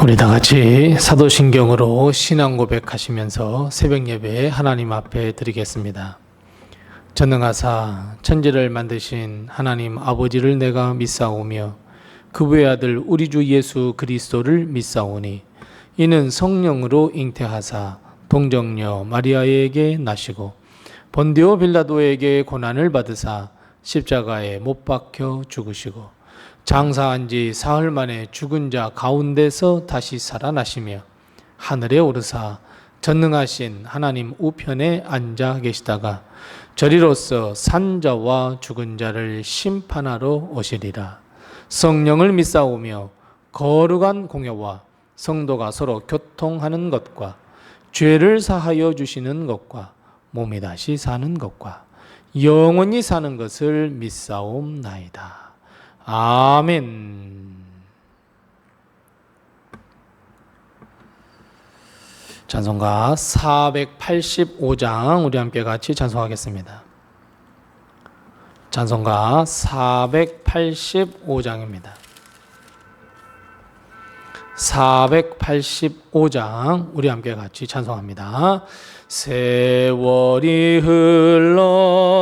우리 다 같이 사도신경으로 신앙 고백하시면서 새벽 예배 하나님 앞에 드리겠습니다. 전능하사 천지를 만드신 하나님 아버지를 내가 믿사오며 그분의 아들 우리 주 예수 그리스도를 믿사오니 이는 성령으로 잉태하사 동정녀 마리아에게 나시고 본디오 빌라도에게 고난을 받으사 십자가에 못 박혀 죽으시고 장사한 지 사흘 만에 죽은 자 가운데서 다시 살아나시며 하늘에 오르사 전능하신 하나님 우편에 앉아 계시다가 저리로서 산자와 죽은 자를 심판하러 오시리라. 성령을 믿사오며 거룩한 공회와 성도가 서로 교통하는 것과 죄를 사하여 주시는 것과 몸이 다시 사는 것과 영원히 사는 것을 믿사옵나이다. 아멘. 찬송가 485장 우리 함께 같이 찬송하겠습니다. 찬송가 485장입니다. 485장 우리 함께 같이 찬송합니다. 세월이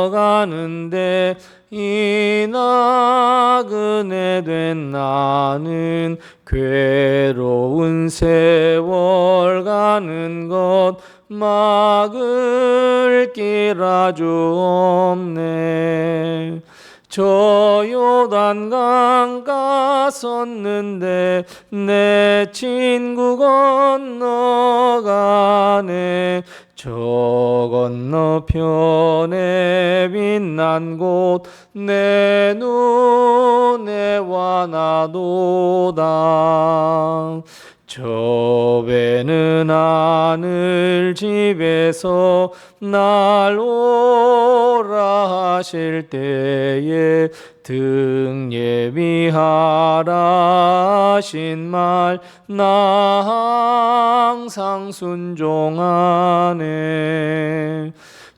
흘러가는데 이 나그네 된 나는 괴로운 세월 가는 것 막을 길 아주 없네. 저 요단강 갔었는데 내 친구 건너가네. 저 건너편에 빛난 곳 내 눈에 와나도다. 저 배는 하늘 집에서 날 오라 하실 때에 등 예비하라 하신 말 나 항상 순종하네.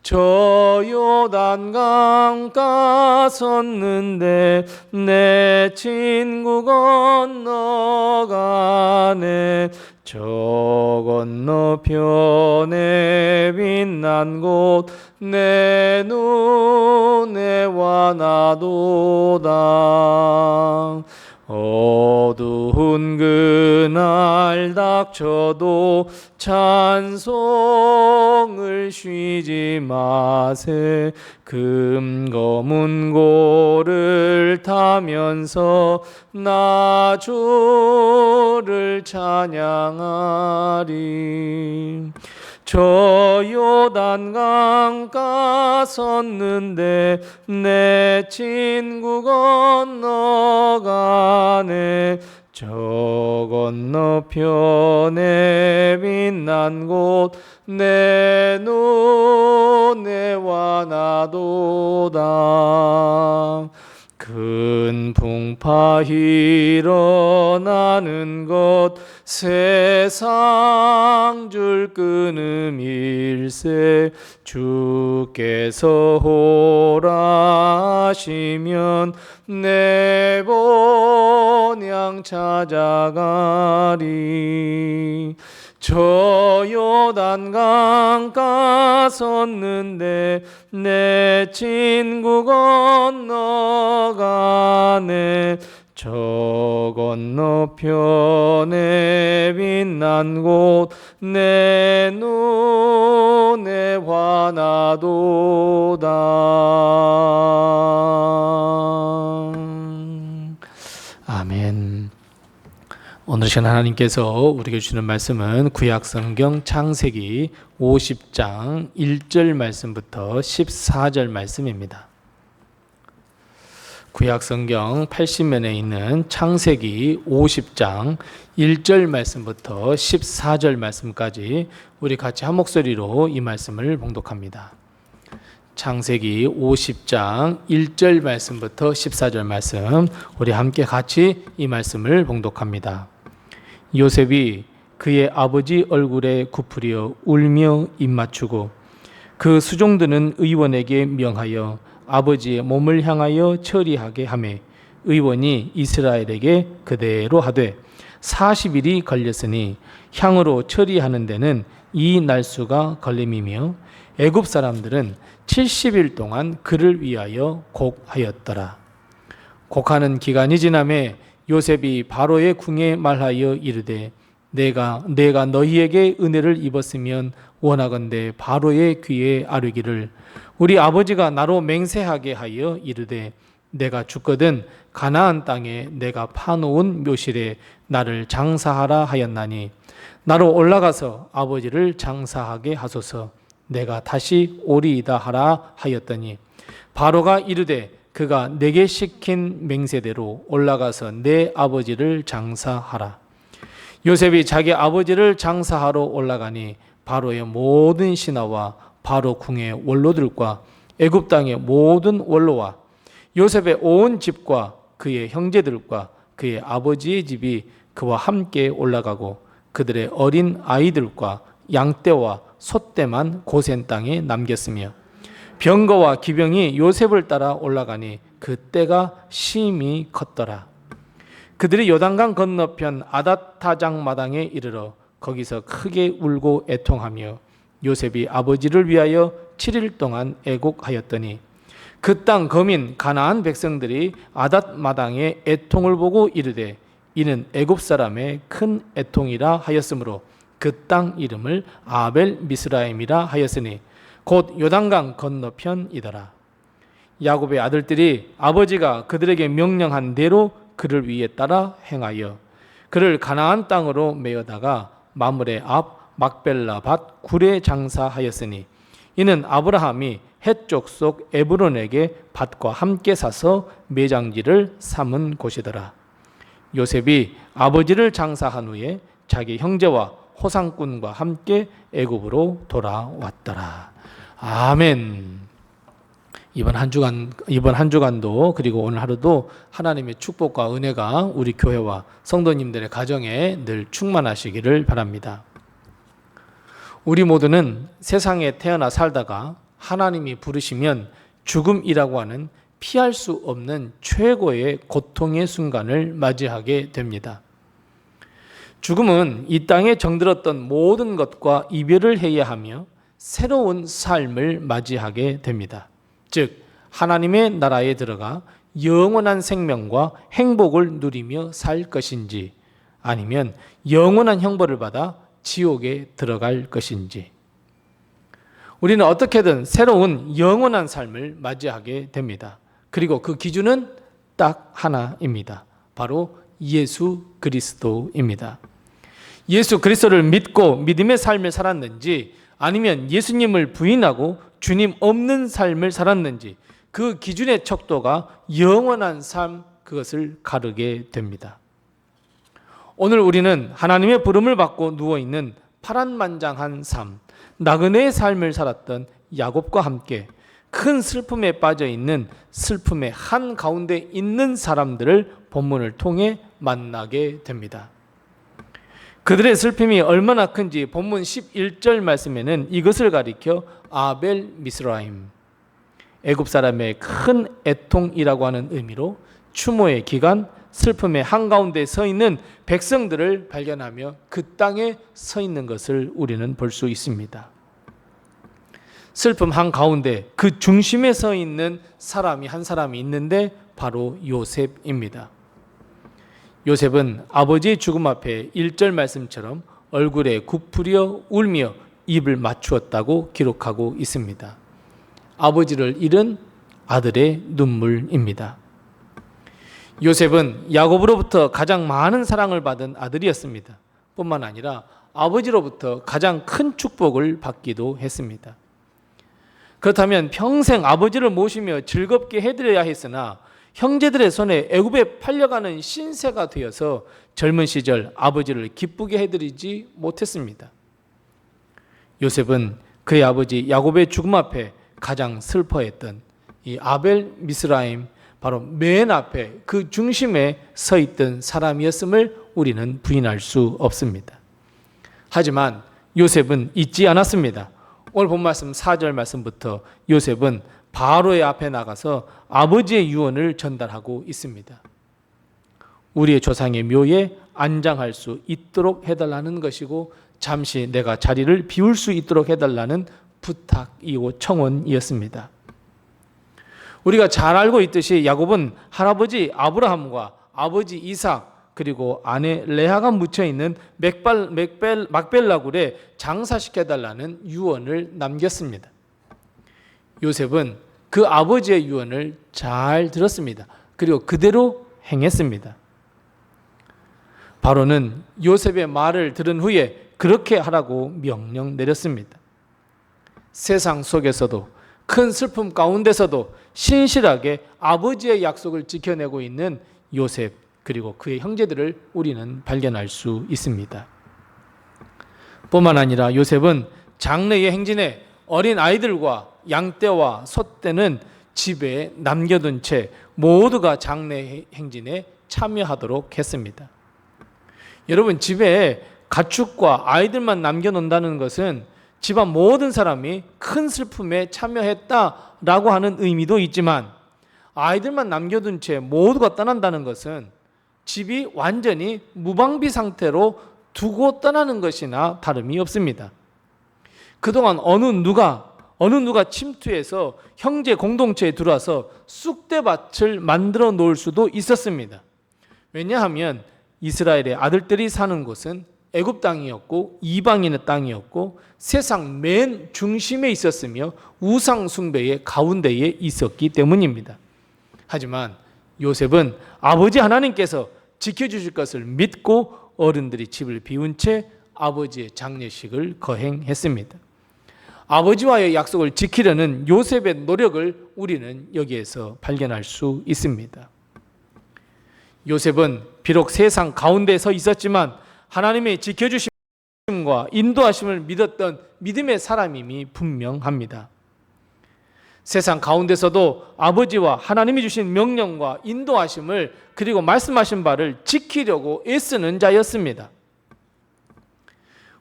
저 요단강 갔었는데 내 친구 건너가네. 저 건너편에 빛난 곳 내 눈에 와나도다. 어두운 그날 닥쳐도 찬송을 쉬지 마세. 금검은 고를 타면서 나 주를 찬양하리. 저 요단강 갔었는데 내 친구 건너가네. 저 건너편에 빛난 곳 내 눈에 와나도다. 큰 풍파 일어나는 것 세상 줄 끊음 일세. 주께서 오라 하시면 내 본향 찾아가리. 저 요단강 갔었는데 내 친구 건너가네. 저 건너편에 빛난 곳 내 눈에 와나도다. 아멘. 오늘 시간 하나님께서 우리에게 주시는 말씀은 구약성경 창세기 50장 1절 말씀부터 14절 말씀입니다. 구약성경 80면에 있는 창세기 50장 1절 말씀부터 14절 말씀까지 우리 같이 한 목소리로 이 말씀을 봉독합니다. 창세기 50장 1절 말씀부터 14절 말씀 우리 함께 같이 이 말씀을 봉독합니다. 요셉이 그의 아버지 얼굴에 굽으려 울며 입맞추고 그 수종들은 의원에게 명하여 아버지의 몸을 향하여 처리하게 하매 의원이 이스라엘에게 그대로 하되 40일이 걸렸으니 향으로 처리하는 데는 이 날수가 걸림이며 애굽 사람들은 70일 동안 그를 위하여 곡하였더라. 곡하는 기간이 지남에 요셉이 바로의 궁에 말하여 이르되 내가 너희에게 은혜를 입었으면 원하건대 바로의 귀에 아뢰기를 우리 아버지가 나로 맹세하게 하여 이르되 내가 죽거든 가나안 땅에 내가 파놓은 묘실에 나를 장사하라 하였나니 나로 올라가서 아버지를 장사하게 하소서. 내가 다시 오리이다 하라 하였더니 바로가 이르되 그가 내게 시킨 맹세대로 올라가서 내 아버지를 장사하라. 요셉이 자기 아버지를 장사하러 올라가니 바로의 모든 신하와 바로 궁의 원로들과 애굽 땅의 모든 원로와 요셉의 온 집과 그의 형제들과 그의 아버지의 집이 그와 함께 올라가고 그들의 어린 아이들과 양떼와 소떼만 고센 땅에 남겼으며 병거와 기병이 요셉을 따라 올라가니 그 때가 심히 컸더라. 그들이 요단강 건너편 아닷타장 마당에 이르러 거기서 크게 울고 애통하며 요셉이 아버지를 위하여 7일 동안 애곡하였더니 그 땅 거민 가나안 백성들이 아닷 마당에 애통을 보고 이르되 이는 애굽 사람의 큰 애통이라 하였으므로 그 땅 이름을 아벨 미스라임이라 하였으니 곧 요단강 건너편이더라. 야곱의 아들들이 아버지가 그들에게 명령한 대로 그를 위에 따라 행하여 그를 가나안 땅으로 메어다가 마므레 앞 막벨라 밭 굴에 장사하였으니 이는 아브라함이 헷 족속 에브론에게 밭과 함께 사서 매장지를 삼은 곳이더라. 요셉이 아버지를 장사한 후에 자기 형제와 호상꾼과 함께 애굽으로 돌아왔더라. 아멘. 이번 한 주간도 그리고 오늘 하루도 하나님의 축복과 은혜가 우리 교회와 성도님들의 가정에 늘 충만하시기를 바랍니다. 우리 모두는 세상에 태어나 살다가 하나님이 부르시면 죽음이라고 하는 피할 수 없는 최고의 고통의 순간을 맞이하게 됩니다. 죽음은 이 땅에 정들었던 모든 것과 이별을 해야 하며 새로운 삶을 맞이하게 됩니다. 즉 하나님의 나라에 들어가 영원한 생명과 행복을 누리며 살 것인지 아니면 영원한 형벌을 받아 지옥에 들어갈 것인지 우리는 어떻게든 새로운 영원한 삶을 맞이하게 됩니다. 그리고 그 기준은 딱 하나입니다. 바로 예수 그리스도입니다. 예수 그리스도를 믿고 믿음의 삶을 살았는지 아니면 예수님을 부인하고 주님 없는 삶을 살았는지 그 기준의 척도가 영원한 삶 그것을 가르게 됩니다. 오늘 우리는 하나님의 부름을 받고 누워있는 파란만장한 삶, 나그네의 삶을 살았던 야곱과 함께 큰 슬픔에 빠져있는 슬픔의 한가운데 있는 사람들을 본문을 통해 만나게 됩니다. 그들의 슬픔이 얼마나 큰지 본문 11절 말씀에는 이것을 가리켜 아벨 미스라임, 애굽 사람의 큰 애통이라고 하는 의미로 추모의 기간, 슬픔의 한가운데 서 있는 백성들을 발견하며 그 땅에 서 있는 것을 우리는 볼 수 있습니다. 슬픔 한가운데 그 중심에 서 있는 한 사람이 있는데 바로 요셉입니다. 요셉은 아버지의 죽음 앞에 1절 말씀처럼 얼굴에 굽부려 울며 입을 맞추었다고 기록하고 있습니다. 아버지를 잃은 아들의 눈물입니다. 요셉은 야곱으로부터 가장 많은 사랑을 받은 아들이었습니다. 뿐만 아니라 아버지로부터 가장 큰 축복을 받기도 했습니다. 그렇다면 평생 아버지를 모시며 즐겁게 해드려야 했으나 형제들의 손에 애굽에 팔려가는 신세가 되어서 젊은 시절 아버지를 기쁘게 해드리지 못했습니다. 요셉은 그의 아버지 야곱의 죽음 앞에 가장 슬퍼했던 이 아벨 미스라임 바로 맨 앞에 그 중심에 서 있던 사람이었음을 우리는 부인할 수 없습니다. 하지만 요셉은 잊지 않았습니다. 오늘 본 말씀 4절 말씀부터 요셉은 바로의 앞에 나가서 아버지의 유언을 전달하고 있습니다. 우리의 조상의 묘에 안장할 수 있도록 해달라는 것이고 잠시 내가 자리를 비울 수 있도록 해달라는 부탁이고 청원이었습니다. 우리가 잘 알고 있듯이 야곱은 할아버지 아브라함과 아버지 이삭 그리고 아내 레아가 묻혀있는 막벨라굴에 장사시켜달라는 유언을 남겼습니다. 요셉은 그 아버지의 유언을 잘 들었습니다. 그리고 그대로 행했습니다. 바로는 요셉의 말을 들은 후에 그렇게 하라고 명령 내렸습니다. 세상 속에서도 큰 슬픔 가운데서도 신실하게 아버지의 약속을 지켜내고 있는 요셉 그리고 그의 형제들을 우리는 발견할 수 있습니다. 뿐만 아니라 요셉은 장래의 행진에 어린 아이들과 양떼와 소떼는 집에 남겨둔 채 모두가 장래 행진에 참여하도록 했습니다. 여러분, 집에 가축과 아이들만 남겨놓는다는 것은 집안 모든 사람이 큰 슬픔에 참여했다라고 하는 의미도 있지만 아이들만 남겨둔 채 모두가 떠난다는 것은 집이 완전히 무방비 상태로 두고 떠나는 것이나 다름이 없습니다. 그동안 어느 누가 침투해서 형제 공동체에 들어와서 쑥대밭을 만들어 놓을 수도 있었습니다. 왜냐하면 이스라엘의 아들들이 사는 곳은 애굽 땅이었고 이방인의 땅이었고 세상 맨 중심에 있었으며 우상 숭배의 가운데에 있었기 때문입니다. 하지만 요셉은 아버지 하나님께서 지켜주실 것을 믿고 어른들이 집을 비운 채 아버지의 장례식을 거행했습니다. 아버지와의 약속을 지키려는 요셉의 노력을 우리는 여기에서 발견할 수 있습니다. 요셉은 비록 세상 가운데에 서 있었지만 하나님의 지켜주심과 인도하심을 믿었던 믿음의 사람임이 분명합니다. 세상 가운데서도 아버지와 하나님이 주신 명령과 인도하심을 그리고 말씀하신 바를 지키려고 애쓰는 자였습니다.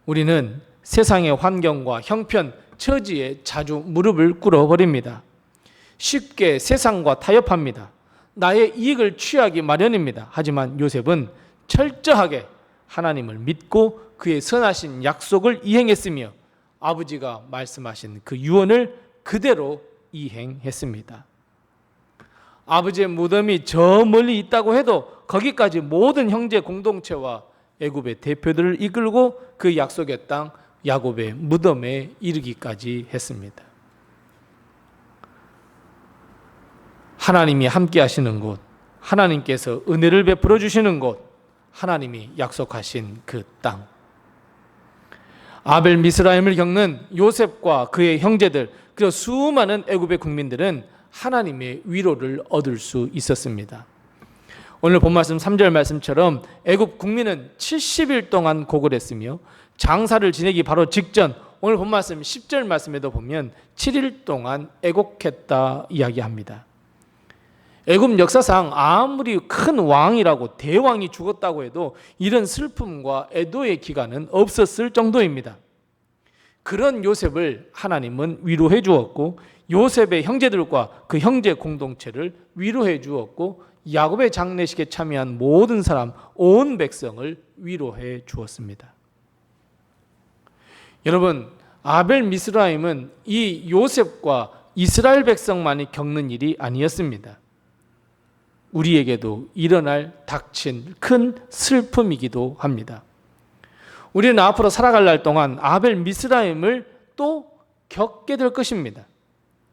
우리는 세상의 환경과 형편, 처지에 자주 무릎을 꿇어버립니다. 쉽게 세상과 타협합니다. 나의 이익을 취하기 마련입니다. 하지만 요셉은 철저하게 하나님을 믿고 그의 선하신 약속을 이행했으며 아버지가 말씀하신 그 유언을 그대로 이행했습니다. 아버지의 무덤이 저 멀리 있다고 해도 거기까지 모든 형제 공동체와 애굽의 대표들을 이끌고 그 약속의 땅 야곱의 무덤에 이르기까지 했습니다. 하나님이 함께 하시는 곳, 하나님께서 은혜를 베풀어 주시는 곳, 하나님이 약속하신 그 땅. 아벨 미스라임을 겪는 요셉과 그의 형제들 그리고 수많은 애굽의 국민들은 하나님의 위로를 얻을 수 있었습니다. 오늘 본 말씀 3절 말씀처럼 애굽 국민은 70일 동안 고글했으며 장사를 지내기 바로 직전 오늘 본 말씀 10절 말씀에도 보면 7일 동안 애곡했다 이야기합니다. 애굽 역사상 아무리 큰 왕이라고 대왕이 죽었다고 해도 이런 슬픔과 애도의 기간은 없었을 정도입니다. 그런 요셉을 하나님은 위로해 주었고 요셉의 형제들과 그 형제 공동체를 위로해 주었고 야곱의 장례식에 참여한 모든 사람, 온 백성을 위로해 주었습니다. 여러분, 아벨 미스라임은 이 요셉과 이스라엘 백성만이 겪는 일이 아니었습니다. 우리에게도 일어날 닥친 큰 슬픔이기도 합니다. 우리는 앞으로 살아갈 날 동안 아벨 미스라임을 또 겪게 될 것입니다.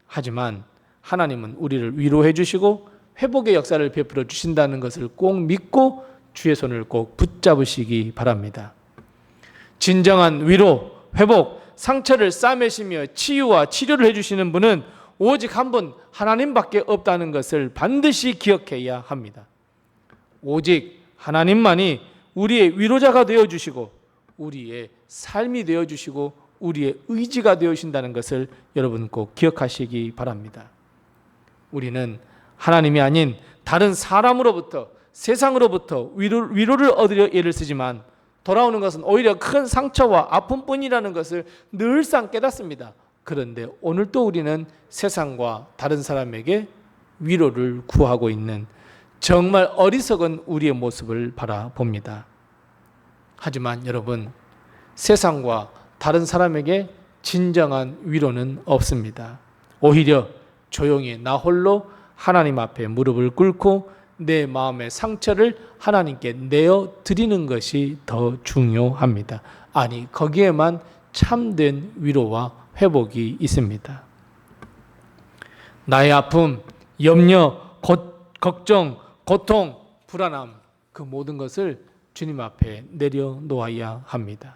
하지만 하나님은 우리를 위로해 주시고 회복의 역사를 베풀어 주신다는 것을 꼭 믿고 주의 손을 꼭 붙잡으시기 바랍니다. 진정한 위로, 회복, 상처를 싸매시며 치유와 치료를 해주시는 분은 오직 한 분 하나님밖에 없다는 것을 반드시 기억해야 합니다. 오직 하나님만이 우리의 위로자가 되어주시고 우리의 삶이 되어주시고 우리의 의지가 되어주신다는 것을 여러분 꼭 기억하시기 바랍니다. 우리는 하나님이 아닌 다른 사람으로부터 세상으로부터 위로를 얻으려 애를 쓰지만 돌아오는 것은 오히려 큰 상처와 아픔뿐이라는 것을 늘상 깨닫습니다. 그런데 오늘 또 우리는 세상과 다른 사람에게 위로를 구하고 있는 정말 어리석은 우리의 모습을 바라봅니다. 하지만 여러분, 세상과 다른 사람에게 진정한 위로는 없습니다. 오히려 조용히 나 홀로 하나님 앞에 무릎을 꿇고 내 마음의 상처를 하나님께 내어 드리는 것이 더 중요합니다. 아니, 거기에만 참된 위로와 회복이 있습니다. 나의 아픔, 염려, 걱정, 고통, 불안함, 그 모든 것을 주님 앞에 내려놓아야 합니다.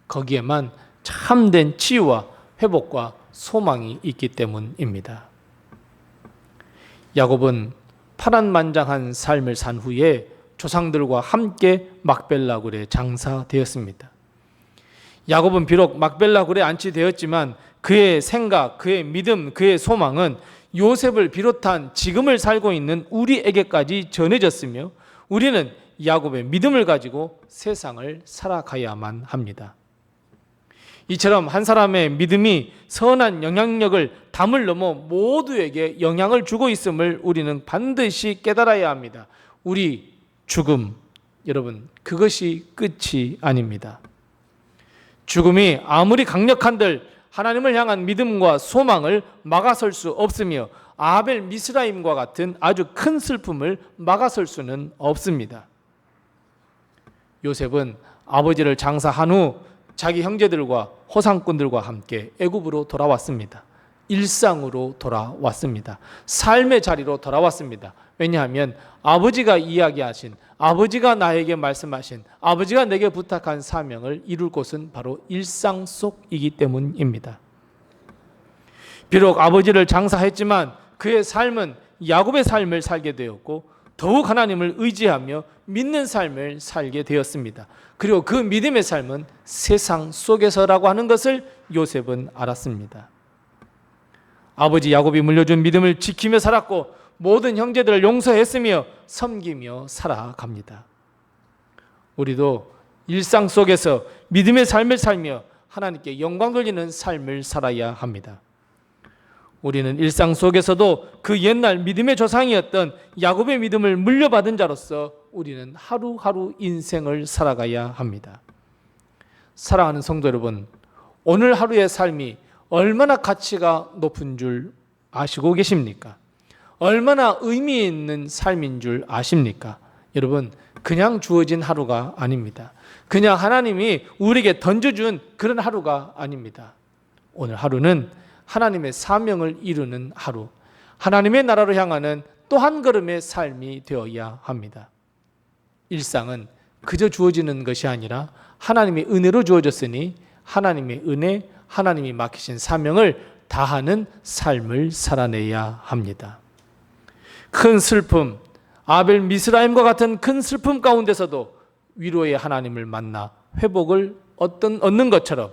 거기에만 참된 치유와 회복과 소망이 있기 때문입니다. 야곱은 파란만장한 삶을 산 후에 조상들과 함께 막벨라 굴에 장사되었습니다. 야곱은 비록 막벨라 굴에 안치되었지만 그의 생각, 그의 믿음, 그의 소망은 요셉을 비롯한 지금을 살고 있는 우리에게까지 전해졌으며 우리는 야곱의 믿음을 가지고 세상을 살아가야만 합니다. 이처럼 한 사람의 믿음이 선한 영향력을 담을 넘어 모두에게 영향을 주고 있음을 우리는 반드시 깨달아야 합니다. 우리 죽음, 여러분, 그것이 끝이 아닙니다. 죽음이 아무리 강력한들 하나님을 향한 믿음과 소망을 막아설 수 없으며 아벨 미스라임과 같은 아주 큰 슬픔을 막아설 수는 없습니다. 요셉은 아버지를 장사한 후 자기 형제들과 호상꾼들과 함께 애굽으로 돌아왔습니다. 일상으로 돌아왔습니다. 삶의 자리로 돌아왔습니다. 왜냐하면 아버지가 이야기하신, 아버지가 나에게 말씀하신, 아버지가 내게 부탁한 사명을 이룰 곳은 바로 일상 속이기 때문입니다. 비록 아버지를 장사했지만 그의 삶은 야곱의 삶을 살게 되었고 더욱 하나님을 의지하며 믿는 삶을 살게 되었습니다. 그리고 그 믿음의 삶은 세상 속에서라고 하는 것을 요셉은 알았습니다. 아버지 야곱이 물려준 믿음을 지키며 살았고 모든 형제들을 용서했으며 섬기며 살아갑니다. 우리도 일상 속에서 믿음의 삶을 살며 하나님께 영광 돌리는 삶을 살아야 합니다. 우리는 일상 속에서도 그 옛날 믿음의 조상이었던 야곱의 믿음을 물려받은 자로서 우리는 하루하루 인생을 살아가야 합니다. 사랑하는 성도 여러분, 오늘 하루의 삶이 얼마나 가치가 높은 줄 아시고 계십니까? 얼마나 의미 있는 삶인 줄 아십니까? 여러분, 그냥 주어진 하루가 아닙니다. 그냥 하나님이 우리에게 던져준 그런 하루가 아닙니다. 오늘 하루는 하나님의 사명을 이루는 하루, 하나님의 나라로 향하는 또 한 걸음의 삶이 되어야 합니다. 일상은 그저 주어지는 것이 아니라 하나님의 은혜로 주어졌으니 하나님의 은혜, 하나님이 맡기신 사명을 다하는 삶을 살아내야 합니다. 큰 슬픔, 아벨 미스라임과 같은 큰 슬픔 가운데서도 위로의 하나님을 만나 회복을 얻는 것처럼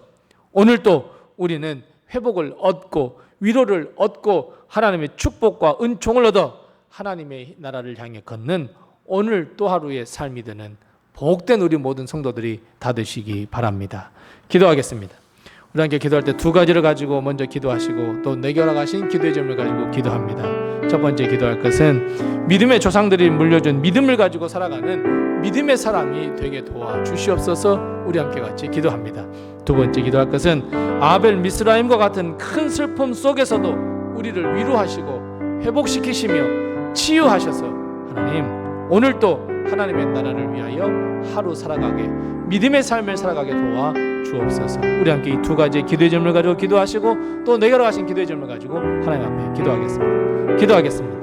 오늘도 우리는 회복을 얻고 위로를 얻고 하나님의 축복과 은총을 얻어 하나님의 나라를 향해 걷는 오늘 또 하루의 삶이 되는 복된 우리 모든 성도들이 다 되시기 바랍니다. 기도하겠습니다. 우리 함께 기도할 때 두 가지를 가지고 먼저 기도하시고 또 내게 허락하신 기도의 점을 가지고 기도합니다. 첫 번째 기도할 것은 믿음의 조상들이 물려준 믿음을 가지고 살아가는 믿음의 사람이 되게 도와주시옵소서. 우리 함께 같이 기도합니다. 두 번째 기도할 것은 아벨 미스라임과 같은 큰 슬픔 속에서도 우리를 위로하시고 회복시키시며 치유하셔서 하나님 오늘도 하나님의 나라를 위하여 하루 살아가게 믿음의 삶을 살아가게 도와 주옵소서. 우리 함께 이 두 가지의 기도의 점을 가지고 기도하시고 또 내게 허락하신 기도의 점을 가지고 하나님 앞에 기도하겠습니다.